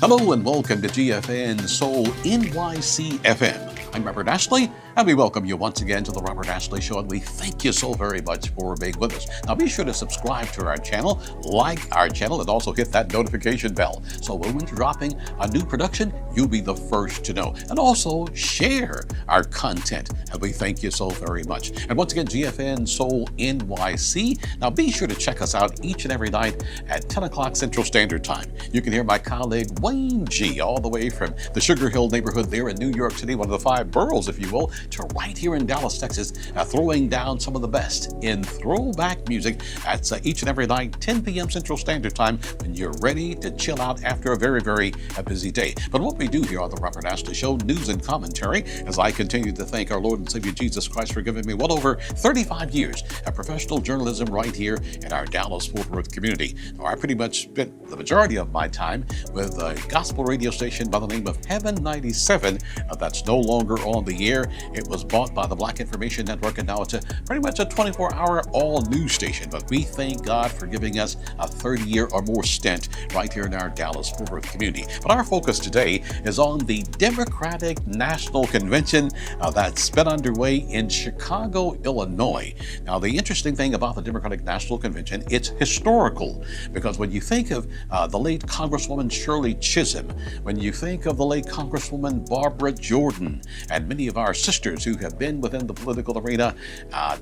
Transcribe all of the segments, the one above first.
Hello and welcome to GFN Soul NYC FM. I'm Robert Ashley, and we welcome you once again to the Robert Ashley Show, and we thank you so very much for being with us. Now be sure to subscribe to our channel, like our channel, and also hit that notification bell. So when we're dropping a new production, you'll be the first to know. And also share our content, and we thank you so very much. And once again, GFN Soul NYC. Now be sure to check us out each and every night at 10 o'clock Central Standard Time. You can hear my colleague Wayne G all the way from the Sugar Hill neighborhood there in New York City, one of the 5 boroughs, if you will, to right here in Dallas, Texas, throwing down some of the best in throwback music. That's each and every night, 10 p.m. Central Standard Time, when you're ready to chill out after a very, very busy day. But what we do here on the Robert Ashley Show, news and commentary, as I continue to thank our Lord and Savior Jesus Christ for giving me well over 35 years of professional journalism right here in our Dallas-Fort Worth community. Now, I pretty much spent the majority of my time with a gospel radio station by the name of Heaven 97. That's no longer on the air. It was bought by the Black Information Network, and now it's pretty much a 24-hour all-news station. But we thank God for giving us a 30-year or more stint right here in our Dallas-Fort Worth community. But our focus today is on the Democratic National Convention that's been underway in Chicago, Illinois. Now, the interesting thing about the Democratic National Convention, it's historical, because when you think of the late Congresswoman Shirley Chisholm, when you think of the late Congresswoman Barbara Jordan, and many of our sisters who have been within the political arena,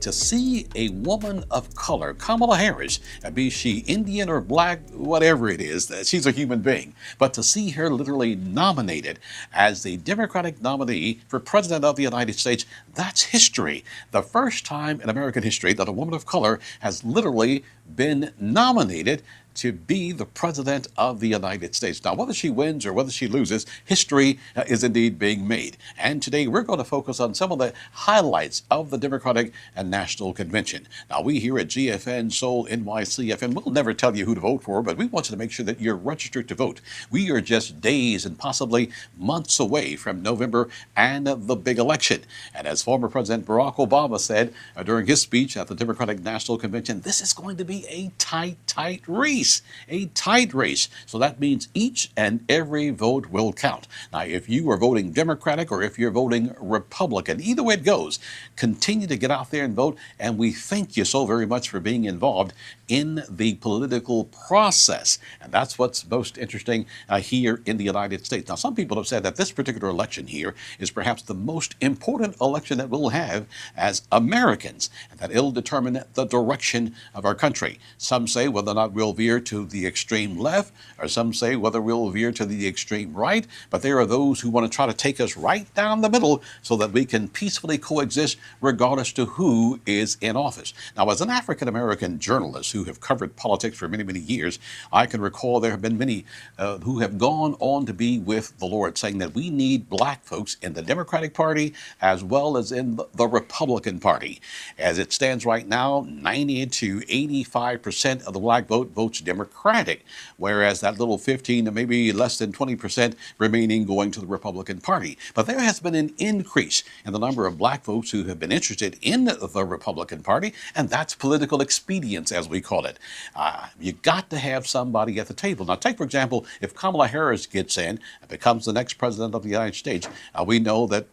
to see a woman of color, Kamala Harris, be she Indian or black, whatever it is, she's a human being, but to see her literally nominated as the Democratic nominee for President of the United States, that's history. The first time in American history that a woman of color has literally been nominated to be the President of the United States. Now, whether she wins or whether she loses, history is indeed being made. And today we're going to focus on some of the highlights of the Democratic and National Convention. Now, we here at GFN Soul NYC FM will never tell you who to vote for, but we want you to make sure that you're registered to vote. We are just days and possibly months away from November and the big election. And as former President Barack Obama said during his speech at the Democratic National Convention, this is going to be a tight race. A tight race. So that means each and every vote will count. Now, if you are voting Democratic or if you're voting Republican, either way it goes, continue to get out there and vote. And we thank you so very much for being involved in the political process. And that's what's most interesting here in the United States. Now, some people have said that this particular election here is perhaps the most important election that we'll have as Americans, and that it'll determine the direction of our country. Some say whether or not we'll veer to the extreme left, or some say whether we'll veer to the extreme right, but there are those who want to try to take us right down the middle so that we can peacefully coexist regardless to who is in office. Now, as an African-American journalist who have covered politics for many, many years, I can recall there have been many who have gone on to be with the Lord, saying that we need black folks in the Democratic Party as well as in the Republican Party. As it stands right now, 90 to 85% of the black vote votes Democratic, whereas that little 15 to maybe less than 20% remaining going to the Republican Party. But there has been an increase in the number of black folks who have been interested in the Republican Party, and that's political expedience, as we call it. You got to have somebody at the table. Now, take, for example, if Kamala Harris gets in and becomes the next President of the United States, we know that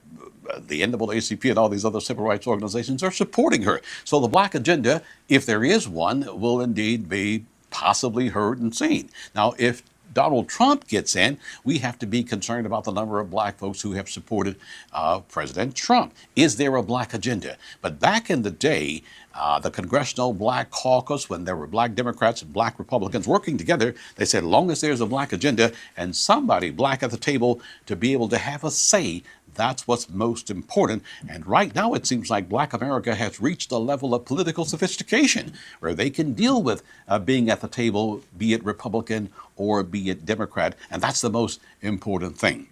the NAACP and all these other civil rights organizations are supporting her. So the black agenda, if there is one, will indeed be possibly heard and seen. Now, if Donald Trump gets in, we have to be concerned about the number of black folks who have supported President Trump. Is there a black agenda? But back in the day, the Congressional Black Caucus, when there were black Democrats and black Republicans working together, they said, as long as there's a black agenda and somebody black at the table to be able to have a say, that's what's most important. And right now, it seems like Black America has reached a level of political sophistication where they can deal with being at the table, be it Republican or be it Democrat. And that's the most important thing.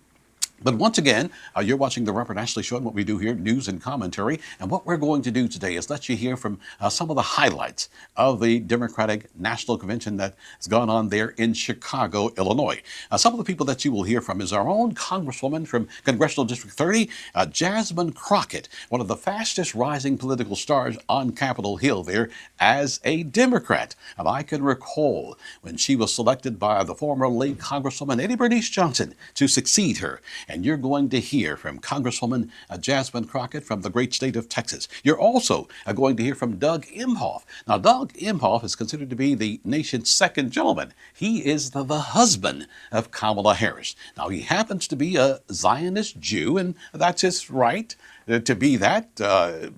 But once again, you're watching the Robert Ashley Show, and what we do here, news and commentary. And what we're going to do today is let you hear from some of the highlights of the Democratic National Convention that has gone on there in Chicago, Illinois. Some of the people that you will hear from is our own Congresswoman from Congressional District 30, Jasmine Crockett, one of the fastest rising political stars on Capitol Hill there as a Democrat. And I can recall when she was selected by the former late Congresswoman Eddie Bernice Johnson to succeed her. And you're going to hear from Congresswoman Jasmine Crockett from the great state of Texas. You're also going to hear from Doug Emhoff. Now, Doug Emhoff is considered to be the nation's second gentleman. He is the husband of Kamala Harris. Now, he happens to be a Zionist Jew, and that's his right to be that.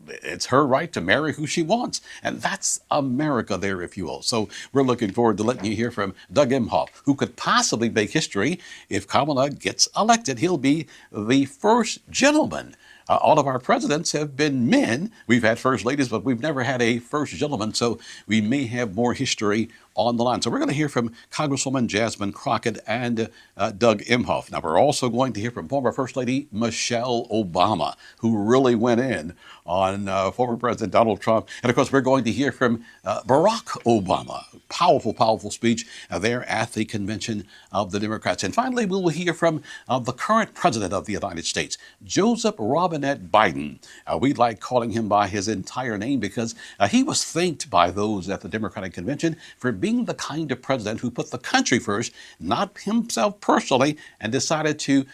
It's her right to marry who she wants. And that's America there, if you will. So we're looking forward to letting you hear from Doug Emhoff, who could possibly make history if Kamala gets elected. He'll be the first gentleman. All of our presidents have been men. We've had first ladies, but we've never had a first gentleman, so we may have more history on the line. So we're going to hear from Congresswoman Jasmine Crockett and Doug Emhoff. Now, we're also going to hear from former First Lady Michelle Obama, who really went in on former President Donald Trump. And, of course, we're going to hear from Barack Obama. Powerful, powerful speech there at the convention of the Democrats. And finally, we will hear from the current president of the United States, Joseph Robinette Biden. We like calling him by his entire name because he was thanked by those at the Democratic Convention for being the kind of president who put the country first, not himself personally, and decided to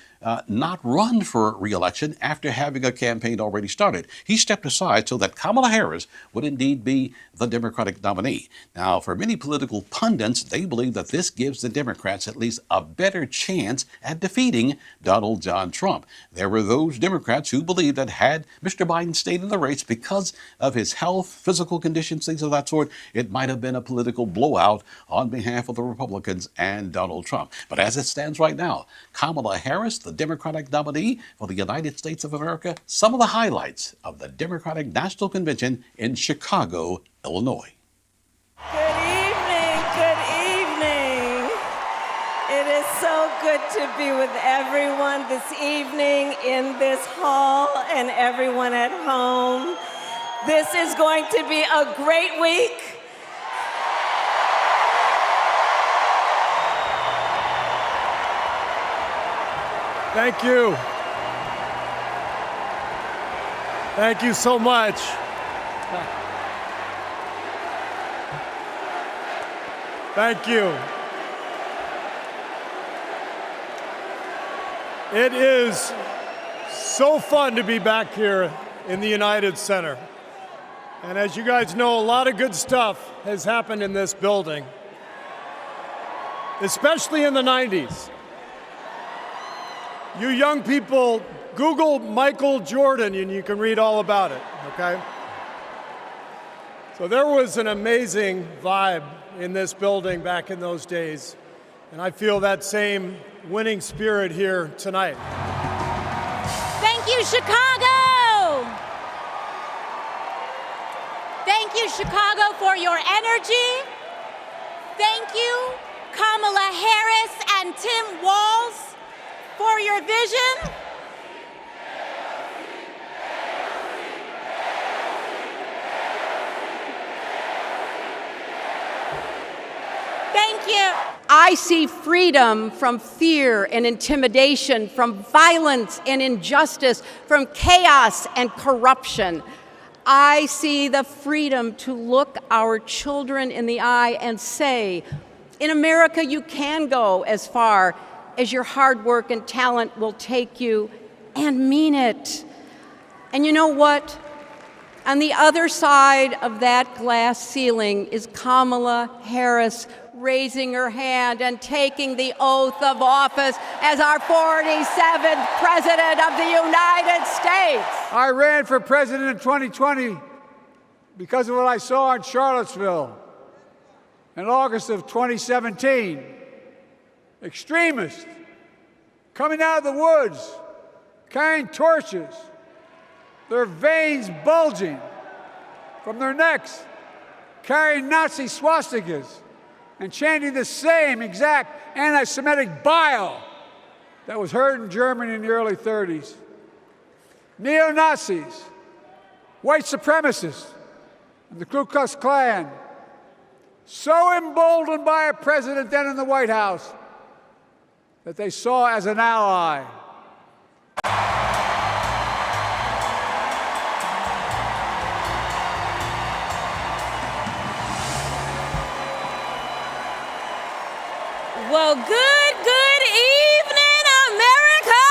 not run for re-election after having a campaign already started. He stepped aside so that Kamala Harris would indeed be the Democratic nominee. Now, for many political pundits, they believe that this gives the Democrats at least a better chance at defeating Donald John Trump. There were those Democrats who believed that had Mr. Biden stayed in the race because of his health, physical conditions, things of that sort, it might have been a political blowout on behalf of the Republicans and Donald Trump. But as it stands right now, Kamala Harris, the Democratic nominee for the United States of America, some of the highlights of the Democratic National Convention in Chicago, Illinois. Good evening, good evening. It is so good to be with everyone this evening in this hall and everyone at home. This is going to be a great week. Thank you. Thank you so much. Thank you. It is so fun to be back here in the United Center. And as you guys know, a lot of good stuff has happened in this building, especially in the 90s. You young people, Google Michael Jordan and you can read all about it, okay? So there was an amazing vibe in this building back in those days, and I feel that same winning spirit here tonight. Thank you, Chicago! Thank you, Chicago, for your energy. Thank you, Kamala Harris and Tim Walz, for your vision. Thank you. I see freedom from fear and intimidation, from violence and injustice, from chaos and corruption. I see the freedom to look our children in the eye and say, in America, you can go as far as your hard work and talent will take you, and mean it. And you know what? On the other side of that glass ceiling is Kamala Harris raising her hand and taking the oath of office as our 47th President of the United States. I ran for president in 2020 because of what I saw in Charlottesville in August of 2017. Extremists coming out of the woods, carrying torches, their veins bulging from their necks, carrying Nazi swastikas, and chanting the same exact anti-Semitic bile that was heard in Germany in the early 30s. Neo-Nazis, white supremacists, and the Ku Klux Klan, so emboldened by a president then in the White House that they saw as an ally. Well, good evening, America!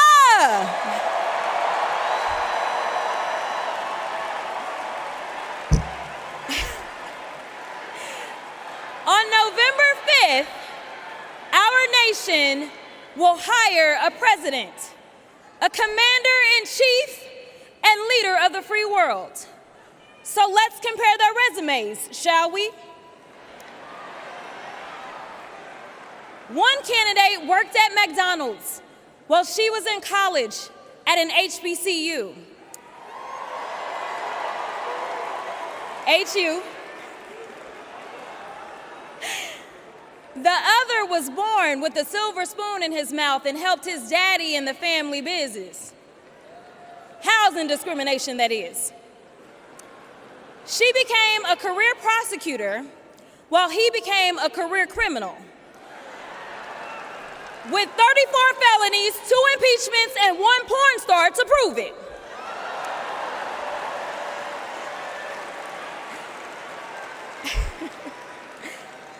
On November 5th, our nation will hire a president, a commander-in-chief, and leader of the free world. So let's compare their resumes, shall we? One candidate worked at McDonald's while she was in college at an HBCU. HU. The other was born with a silver spoon in his mouth and helped his daddy in the family business. Housing discrimination, that is. She became a career prosecutor while he became a career criminal. With 34 felonies, 2 impeachments, and 1 porn star to prove it.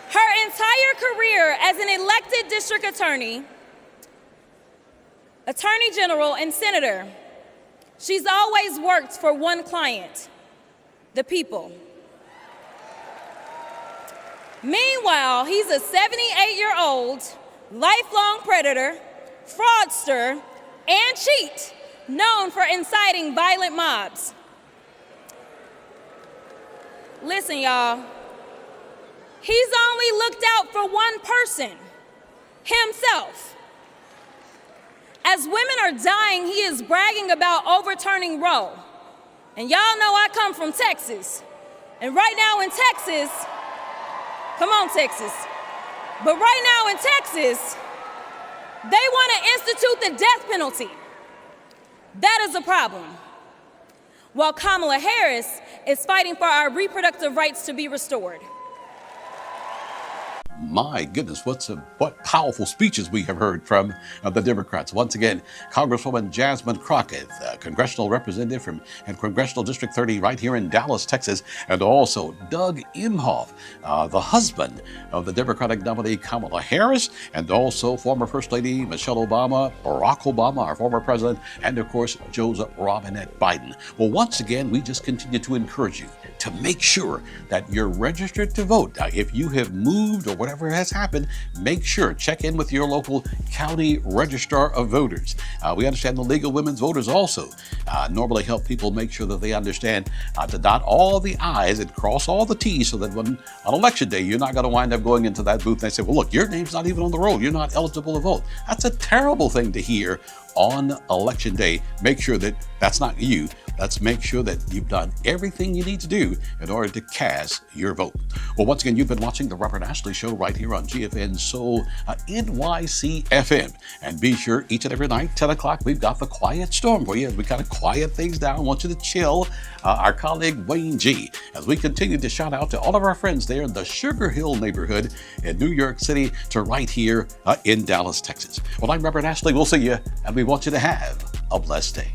Her entire career as an elected district attorney, attorney general, and senator, she's always worked for one client, the people. Meanwhile, he's a 78-year-old, lifelong predator, fraudster, and cheat, known for inciting violent mobs. Listen, y'all, he's only looked out for one person, himself. As women are dying, he is bragging about overturning Roe. And y'all know I come from Texas. And right now in Texas, come on, Texas. But right now in Texas, they want to institute the death penalty. That is a problem. While Kamala Harris is fighting for our reproductive rights to be restored. My goodness, what powerful speeches we have heard from the Democrats. Once again, Congresswoman Jasmine Crockett, congressional representative and Congressional District 30 right here in Dallas, Texas, and also Doug Imhoff, the husband of the Democratic nominee Kamala Harris, and also former First Lady Michelle Obama, Barack Obama, our former president, and of course, Joseph Robinette Biden. Well, once again, we just continue to encourage you to make sure that you're registered to vote. Now, if you have moved or whatever has happened, make sure, check in with your local county registrar of voters. We understand the League of Women's Voters also normally help people make sure that they understand to dot all the I's and cross all the T's so that when on election day, you're not going to wind up going into that booth and they say, well, look, your name's not even on the roll. You're not eligible to vote. That's a terrible thing to hear on election day. Make sure that that's not you. Let's make sure that you've done everything you need to do in order to cast your vote. Well, once again, you've been watching the Robert Ashley Show right here on GFN Soul NYC FM. And be sure each and every night, 10 o'clock, we've got the Quiet Storm for you. As we kind of quiet things down, I want you to chill. Our colleague Wayne G, as we continue to shout out to all of our friends there in the Sugar Hill neighborhood in New York City to right here in Dallas, Texas. Well, I'm Robert Ashley. We'll see you, and we want you to have a blessed day.